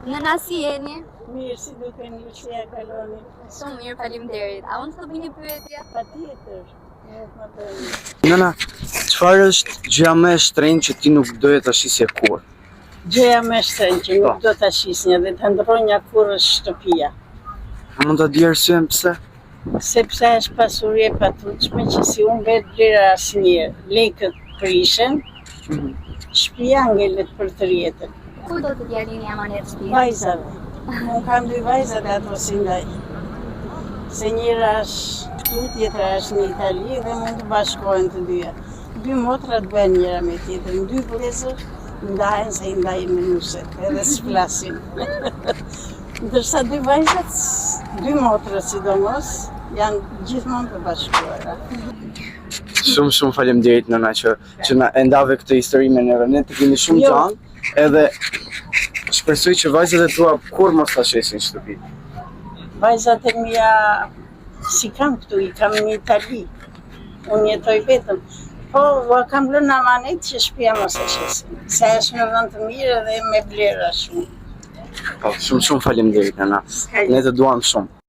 Nëna si jeni? Mirë, si duken ju që ja kaloni? Shumë mirë, faleminderit. A unë të bëj një pyetje? Patjetër. Nëna, çfarë është gjëja më e shtrenjtë që ti nuk doje ta shisje kurrë? Gjëja më e shtrenjtë që nuk do ta shisnja dhe të ndronja kurrë është shtëpia. A mund ta di arsyen pse? Sepse është pasuri e patutshme që si unë vetë vlera asnjëherë. Lekët prishen, shtëpia ngelet për të rjetën. Ku do të t'jallini amanet shtëpi? Vajzave. Unë kam 2 vajza dhe ato si ndaj. Se njëra është këtu, tjetra është në Itali dhe mund të bashkohen të dyja. 2 motra të bëhen njëra me tjetrën, 2 vëllezër ndahen se i ndajnë me nuset, edhe s'flasin. Ndërsa 2 vajzat, 2 motra sidomos, janë gjithmonë të bashkuara. Shumë faleminderit nëna që na e ndave këtë histori me neve. Ne të kemi shumë gjanë, edhe shpresoj që vajzat e tua kur mos ta shesin shtëpi. Vajzat e mia si kam këtu, i kam në Itali. Unë jetoj vetëm. Po, kam lënë amanet që shtëpia mos e shesin. Se është në vend të mirë dhe me vlera shumë. Po, shumë faleminderit nëna. Ne të duam shumë.